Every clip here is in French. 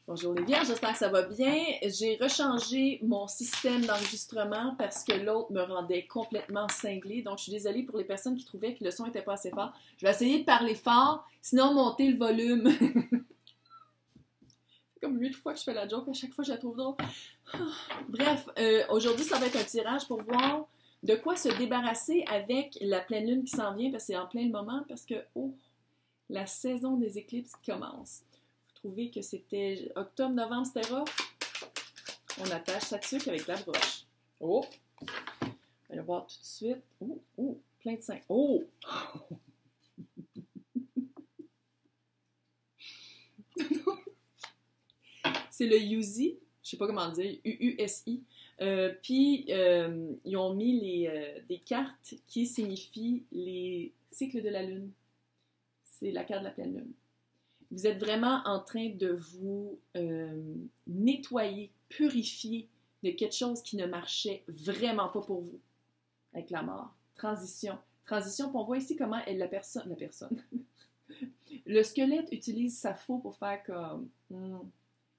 Bonjour les Vierges, j'espère que ça va bien. J'ai rechangé mon système d'enregistrement parce que l'autre me rendait complètement cinglée. Donc, je suis désolée pour les personnes qui trouvaient que le son n'était pas assez fort. Je vais essayer de parler fort, sinon monter le volume. C'est comme 8 fois que je fais la joke, à chaque fois je la trouve drôle. Bref, aujourd'hui, ça va être un tirage pour voir de quoi se débarrasser avec la pleine lune qui s'en vient, parce que c'est en plein le moment, parce que, la saison des éclipses commence. Trouvé que c'était octobre-novembre, c'était rough. On attache sa tuque avec la broche. Oh! On va voir tout de suite. Plein de 5. Oh! C'est le Yuzi, je sais pas comment dire, UUSI. Puis, ils ont mis des cartes qui signifient les cycles de la lune. C'est la carte de la pleine lune. Vous êtes vraiment en train de vous nettoyer, purifier de quelque chose qui ne marchait vraiment pas pour vous. Avec la mort. Transition. Transition, puis on voit ici comment la personne, le squelette utilise sa faux pour faire comme...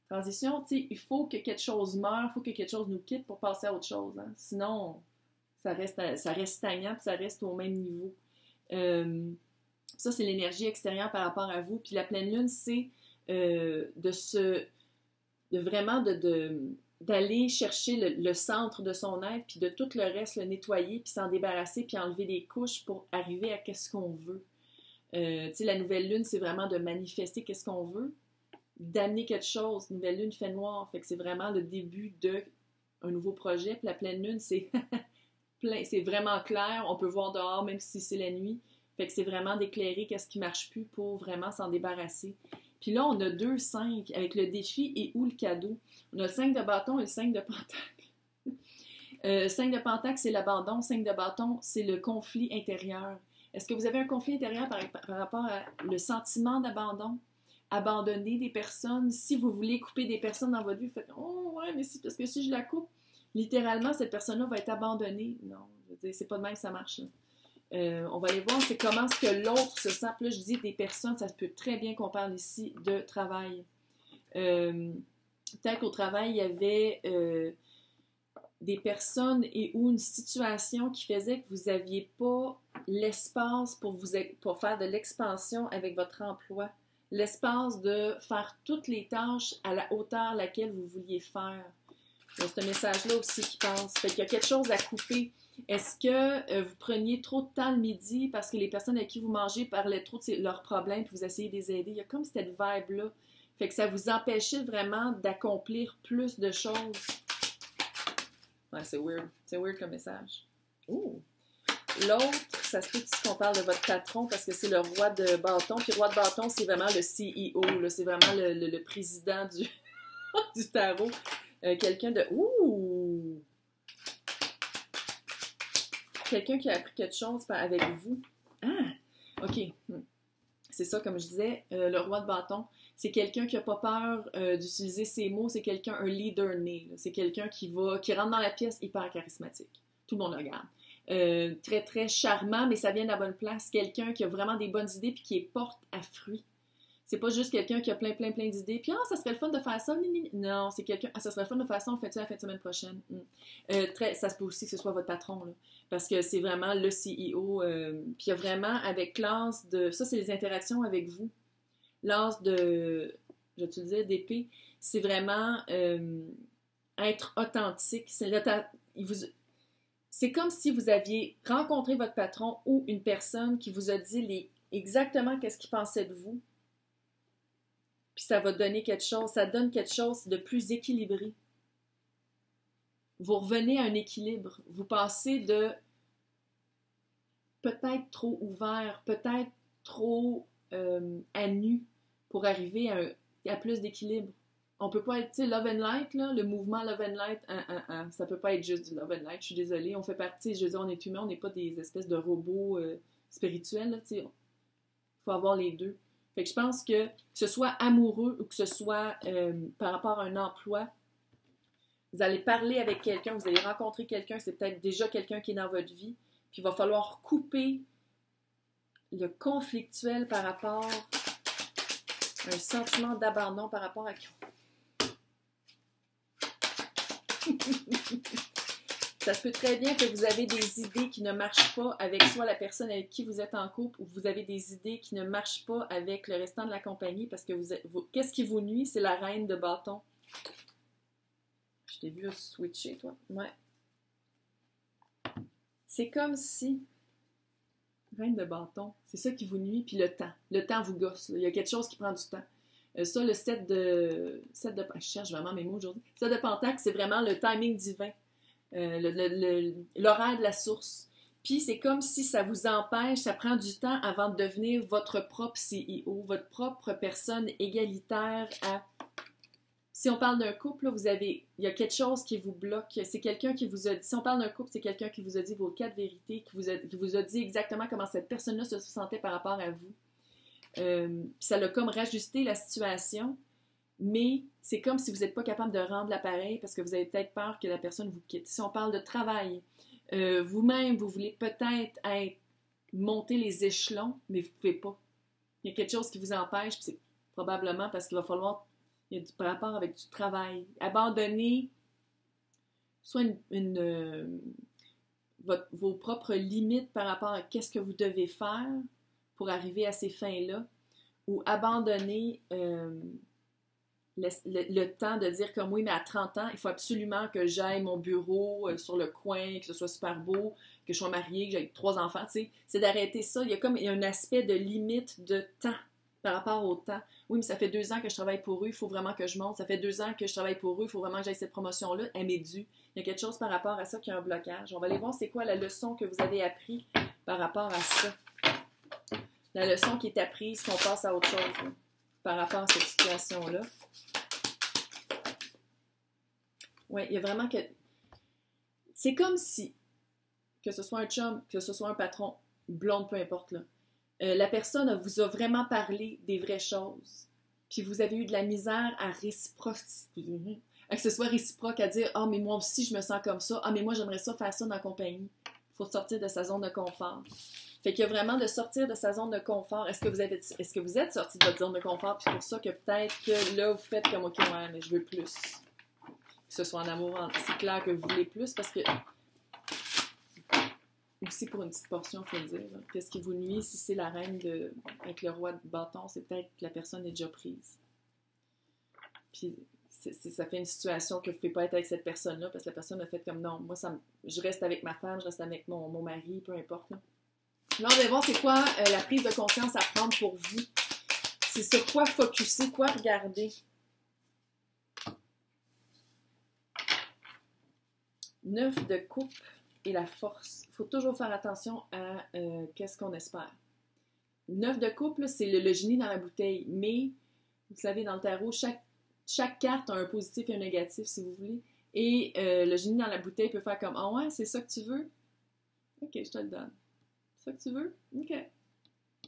Transition, tu sais, il faut que quelque chose meure, il faut que quelque chose nous quitte pour passer à autre chose. Hein? Sinon, ça reste stagnant, puis ça reste au même niveau. Ça, c'est l'énergie extérieure par rapport à vous. Puis la pleine lune, c'est d'aller chercher le centre de son être, puis de tout le reste, le nettoyer, puis s'en débarrasser, puis enlever des couches pour arriver à qu'est-ce qu'on veut. Tu sais, la nouvelle lune, c'est vraiment de manifester qu'est-ce qu'on veut, d'amener quelque chose. Nouvelle lune fait noir, fait que c'est vraiment le début d'un nouveau projet. Puis la pleine lune, c'est c'est vraiment clair. On peut voir dehors, même si c'est la nuit. Fait que c'est vraiment d'éclairer qu'est-ce qui marche plus pour vraiment s'en débarrasser. Puis là, on a 2 5 avec le défi et ou le cadeau. On a le 5 de bâton et le 5 de pentacle. 5 de pentacle, c'est l'abandon. 5 de bâton, c'est le conflit intérieur. Est-ce que vous avez un conflit intérieur par rapport à le sentiment d'abandon? Abandonner des personnes. Si vous voulez couper des personnes dans votre vie, vous faites « Oh, ouais, mais c'est parce que si je la coupe, littéralement, cette personne-là va être abandonnée. » Non, je veux dire, c'est pas de même que ça marche, là. On va aller voir c'est comment est-ce que l'autre se sent. Puis là, je dis des personnes, ça peut très bien qu'on parle ici de travail. Peut-être qu'au travail, il y avait des personnes et ou une situation qui faisait que vous n'aviez pas l'espace pour faire de l'expansion avec votre emploi. L'espace de faire toutes les tâches à la hauteur à laquelle vous vouliez faire. Donc, c'est un message-là aussi qui passe. Fait qu'il y a quelque chose à couper. Est-ce que vous preniez trop de temps le midi parce que les personnes avec qui vous mangez parlaient trop de leurs problèmes puis vous essayez de les aider? Il y a comme cette vibe-là. Fait que ça vous empêchait vraiment d'accomplir plus de choses. Ouais, c'est weird. C'est weird comme message. Ouh! L'autre, ça se peut qu'on parle de votre patron parce que c'est le roi de bâton. Puis le roi de bâton, c'est vraiment le CEO. Là. C'est vraiment le président du tarot. Quelqu'un de... Ouh! Quelqu'un qui a appris quelque chose avec vous. Ah! OK. C'est ça, comme je disais, le roi de bâton, c'est quelqu'un qui n'a pas peur d'utiliser ses mots. C'est quelqu'un, un leader né. C'est quelqu'un qui rentre dans la pièce hyper charismatique. Tout le monde le regarde. Très, très charmant, mais ça vient de la bonne place. Quelqu'un qui a vraiment des bonnes idées puis qui est porte à fruits. C'est pas juste quelqu'un qui a plein d'idées. Puis, ça serait le fun de faire ça. Non, c'est quelqu'un, ça serait le fun de faire ça, on fait ça la fin de semaine prochaine. Ça se peut aussi que ce soit votre patron, là, parce que c'est vraiment le CEO. Puis, il y a vraiment, avec classe de... Ça, c'est les interactions avec vous. L'as de... Je vais te le dire, d'épée. C'est vraiment être authentique. C'est comme si vous aviez rencontré votre patron ou une personne qui vous a dit exactement qu'est-ce qu'il pensait de vous. Puis ça va donner quelque chose, ça donne quelque chose de plus équilibré. Vous revenez à un équilibre. Vous passez de peut-être trop ouvert, peut-être trop à nu pour arriver à plus d'équilibre. On peut pas être, tu sais, love and light, là, le mouvement love and light, ça peut pas être juste du love and light, je suis désolée. On fait partie, je veux dire, on est humain, on n'est pas des espèces de robots spirituels, là, tu sais. Il faut avoir les deux. Fait que je pense que ce soit amoureux ou que ce soit par rapport à un emploi, vous allez parler avec quelqu'un, vous allez rencontrer quelqu'un, c'est peut-être déjà quelqu'un qui est dans votre vie, puis il va falloir couper le conflictuel par rapport à un sentiment d'abandon par rapport à Ça se peut très bien que vous avez des idées qui ne marchent pas avec soit la personne avec qui vous êtes en couple, ou vous avez des idées qui ne marchent pas avec le restant de la compagnie, parce que qu'est-ce qui vous nuit? C'est la reine de bâton. Je t'ai vu switcher, toi. Ouais. C'est comme si... Reine de bâton, c'est ça qui vous nuit, puis le temps. Le temps vous gosse. Là. Il y a quelque chose qui prend du temps. Ça, le 7 de... Je cherche vraiment mes mots aujourd'hui. 7 de Pentacle, c'est vraiment le timing divin. L'horaire de la source. Puis c'est comme si ça vous empêche, ça prend du temps avant de devenir votre propre CEO, votre propre personne égalitaire à... Si on parle d'un couple, là, il y a quelque chose qui vous bloque. C'est quelqu'un qui vous a dit, si on parle d'un couple, c'est quelqu'un qui vous a dit vos 4 vérités, qui vous a dit exactement comment cette personne-là se sentait par rapport à vous. Puis ça l'a comme rajusté la situation, mais c'est comme si vous n'êtes pas capable de rendre l'appareil parce que vous avez peut-être peur que la personne vous quitte. Si on parle de travail, vous-même, vous voulez peut-être monter les échelons, mais vous ne pouvez pas. Il y a quelque chose qui vous empêche, puis c'est probablement parce qu'il va falloir... Il y a par rapport avec du travail. Abandonner soit vos propres limites par rapport à qu'est-ce que vous devez faire pour arriver à ces fins-là, ou abandonner le temps de dire comme oui, mais à 30 ans, il faut absolument que j'aille mon bureau sur le coin, que ce soit super beau, que je sois mariée, que j'aie 3 enfants, tu sais. C'est d'arrêter ça. Il y a un aspect de limite de temps par rapport au temps. Oui, mais ça fait 2 ans que je travaille pour eux, il faut vraiment que je monte. Ça fait 2 ans que je travaille pour eux, il faut vraiment que j'aille cette promotion-là. Elle m'est due. Il y a quelque chose par rapport à ça qui a un blocage. On va aller voir c'est quoi la leçon que vous avez appris par rapport à ça. La leçon qui est apprise, qu'on passe à autre chose là, par rapport à cette situation-là. Oui, il y a vraiment que... C'est comme si, que ce soit un chum, que ce soit un patron, blonde, peu importe, là, la personne vous a vraiment parlé des vraies choses, puis vous avez eu de la misère à réciproquer, à que ce soit réciproque, à dire « Ah, mais moi aussi, je me sens comme ça. Ah, mais moi, j'aimerais ça faire ça dans la compagnie. » Il faut sortir de sa zone de confort. Fait qu'il y a vraiment de sortir de sa zone de confort. Est-ce que vous êtes sorti de votre zone de confort, puis c'est pour ça que peut-être que là, vous faites comme « Ok, ouais, mais je veux plus. » Que ce soit en amour, c'est clair que vous voulez plus, parce que aussi pour une petite portion, il faut le dire. Qu'est-ce qui vous nuit si c'est la reine avec le roi de bâton, c'est peut-être que la personne est déjà prise. Puis ça fait une situation que vous ne pouvez pas être avec cette personne-là parce que la personne a fait comme non, moi je reste avec ma femme, je reste avec mon mari, peu importe. Là, on va voir c'est quoi la prise de conscience à prendre pour vous. C'est sur quoi focusser, quoi regarder. 9 de coupe. Et la force. Il faut toujours faire attention à qu'est-ce qu'on espère. 9 de couple, c'est le génie dans la bouteille. Mais, vous savez, dans le tarot, chaque carte a un positif et un négatif, si vous voulez. Et le génie dans la bouteille peut faire comme « Ah ouais, c'est ça que tu veux? Ok, je te le donne. C'est ça que tu veux? Ok. »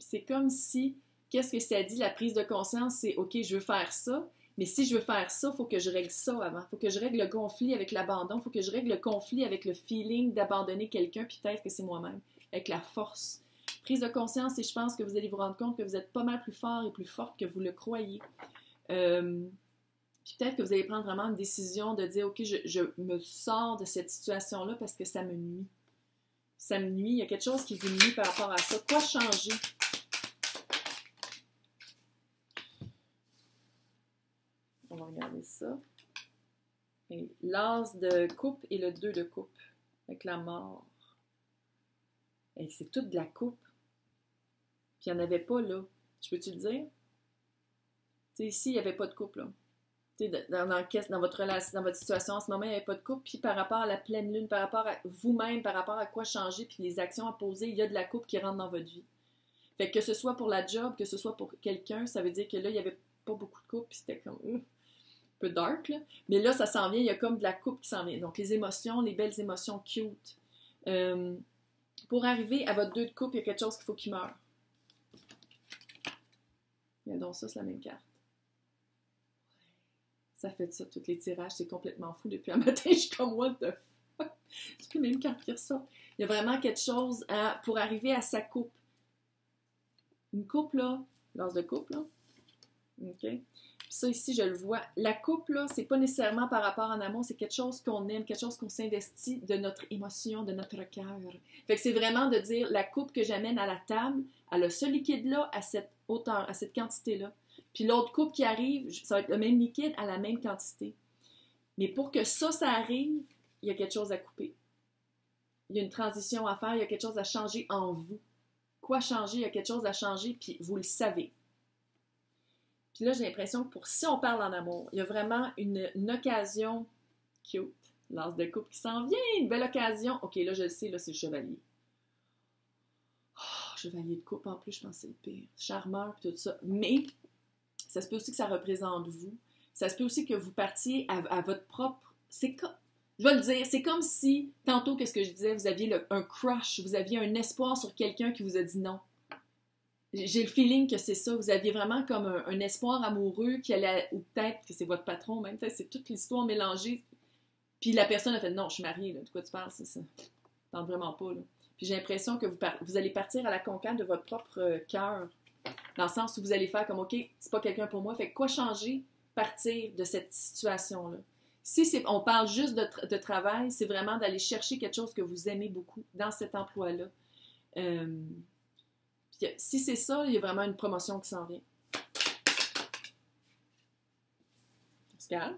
C'est comme si, qu'est-ce que ça dit, la prise de conscience, c'est « Ok, je veux faire ça. » Mais si je veux faire ça, il faut que je règle ça avant. Il faut que je règle le conflit avec l'abandon. Il faut que je règle le conflit avec le feeling d'abandonner quelqu'un, puis peut-être que c'est moi-même, avec la force. Prise de conscience, et je pense que vous allez vous rendre compte que vous êtes pas mal plus fort et plus forte que vous le croyez. Puis peut-être que vous allez prendre vraiment une décision de dire « Ok, je me sors de cette situation-là parce que ça me nuit. » Ça me nuit. Il y a quelque chose qui vous nuit par rapport à ça. Quoi changer? On va regarder ça. Et l'as de coupe et le 2 de coupe. Avec la mort. Et c'est toute de la coupe. Puis il n'y en avait pas là. Je peux-tu le dire? Tu sais, ici, il n'y avait pas de coupe là. Tu sais, dans votre relation, dans votre situation en ce moment, il n'y avait pas de coupe. Puis par rapport à la pleine lune, par rapport à vous-même, par rapport à quoi changer, puis les actions à poser, il y a de la coupe qui rentre dans votre vie. Fait que ce soit pour la job, que ce soit pour quelqu'un, ça veut dire que là, il n'y avait pas beaucoup de coupe, puis c'était comme... peu dark, là. Mais là, ça s'en vient, il y a comme de la coupe qui s'en vient. Donc, les émotions, les belles émotions cute. Pour arriver à votre 2 de coupe, il y a quelque chose qu'il faut qu'il meure. Il y a donc ça, c'est la même carte. Ça fait ça, tous les tirages, c'est complètement fou. Depuis un matin, je suis comme, what the fuck? C'est les mêmes cartes qui ressortent. Il y a vraiment quelque chose pour arriver à sa coupe. Une coupe, là, l'as de coupe, là. OK? ça ici, je le vois. La coupe, là, c'est pas nécessairement par rapport en amour, c'est quelque chose qu'on aime, quelque chose qu'on s'investit de notre émotion, de notre cœur. Fait que c'est vraiment de dire, la coupe que j'amène à la table, elle a ce liquide-là à cette hauteur, à cette quantité-là. Puis l'autre coupe qui arrive, ça va être le même liquide à la même quantité. Mais pour que ça arrive, il y a quelque chose à couper. Il y a une transition à faire, il y a quelque chose à changer en vous. Quoi changer? Il y a quelque chose à changer, puis vous le savez. Puis là, j'ai l'impression que si on parle en amour, il y a vraiment une occasion cute, l'as de coupe qui s'en vient, une belle occasion. OK, là, je le sais, là, c'est le chevalier. Oh, chevalier de coupe, en plus, je pense que c'est le pire. Charmeur, puis tout ça. Mais, ça se peut aussi que ça représente vous. Ça se peut aussi que vous partiez à votre propre... Je vais le dire, c'est comme si, tantôt, qu'est-ce que je disais, vous aviez un crush, vous aviez un espoir sur quelqu'un qui vous a dit non. J'ai le feeling que c'est ça. Vous aviez vraiment comme un espoir amoureux qui allait, ou peut-être que c'est votre patron, même peut-être c'est toute l'histoire mélangée. Puis la personne a fait non, je suis mariée, là. De quoi tu parles, c'est ça. Tente vraiment pas, là. Puis j'ai l'impression que vous allez partir à la conquête de votre propre cœur. Dans le sens où vous allez faire comme OK, c'est pas quelqu'un pour moi. Fait que quoi changer, partir de cette situation-là. Si on parle juste de travail, c'est vraiment d'aller chercher quelque chose que vous aimez beaucoup dans cet emploi-là. Si c'est ça, il y a vraiment une promotion qui s'en vient. Pascal?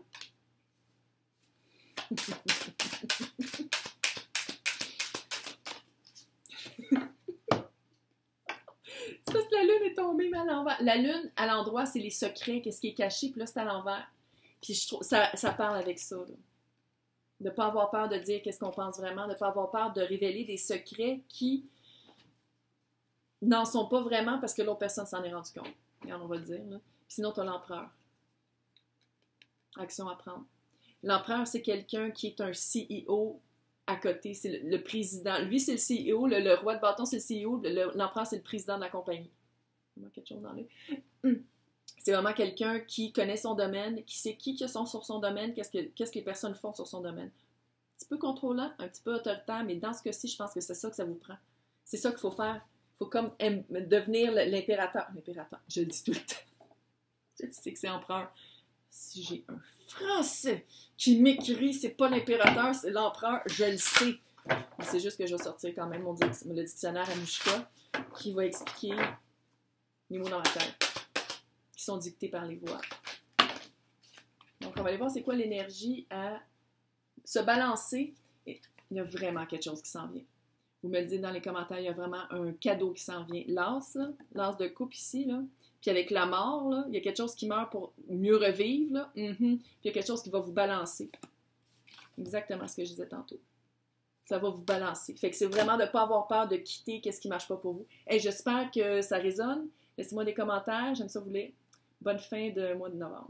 C'est parce que la lune est tombée, mais à l'envers. La lune, à l'endroit, c'est les secrets, qu'est-ce qui est caché, puis là, c'est à l'envers. Puis je trouve, ça parle avec ça, là. De ne pas avoir peur de dire qu'est-ce qu'on pense vraiment, de ne pas avoir peur de révéler des secrets qui n'en sont pas vraiment parce que l'autre personne s'en est rendu compte. Regarde, on va le dire, là. Puis sinon, tu as l'empereur. Action à prendre. L'empereur, c'est quelqu'un qui est un CEO à côté. C'est le président. Lui, c'est le CEO. Le roi de bâton, c'est le CEO. L'empereur, c'est le président de la compagnie. Vraiment quelque chose dans les... C'est vraiment quelqu'un qui connaît son domaine, qui sait qui sont sur son domaine, qu'est-ce que les personnes font sur son domaine. Un petit peu contrôlant, un petit peu autoritaire, mais dans ce cas-ci, je pense que c'est ça que ça vous prend. C'est ça qu'il faut faire. Il faut comme devenir l'impérateur. L'impérateur, je le dis tout le temps. Je sais que c'est empereur. Si j'ai un Français qui m'écrit, c'est pas l'impérateur, c'est l'empereur, je le sais. Mais c'est juste que je vais sortir quand même le dictionnaire à Mouchka qui va expliquer les mots dans la tête qui sont dictés par les voix. Donc, on va aller voir c'est quoi l'énergie à se balancer. Et il y a vraiment quelque chose qui s'en vient. Vous me le dites dans les commentaires, il y a vraiment un cadeau qui s'en vient. L'as de coupe ici, là. Puis avec la mort, là, il y a quelque chose qui meurt pour mieux revivre, là. Puis il y a quelque chose qui va vous balancer. Exactement ce que je disais tantôt. Ça va vous balancer. Fait que c'est vraiment de ne pas avoir peur de quitter qu'est-ce qui ne marche pas pour vous. Hey, j'espère que ça résonne. Laissez-moi des commentaires. J'aime ça vous lire. Bonne fin de mois de novembre.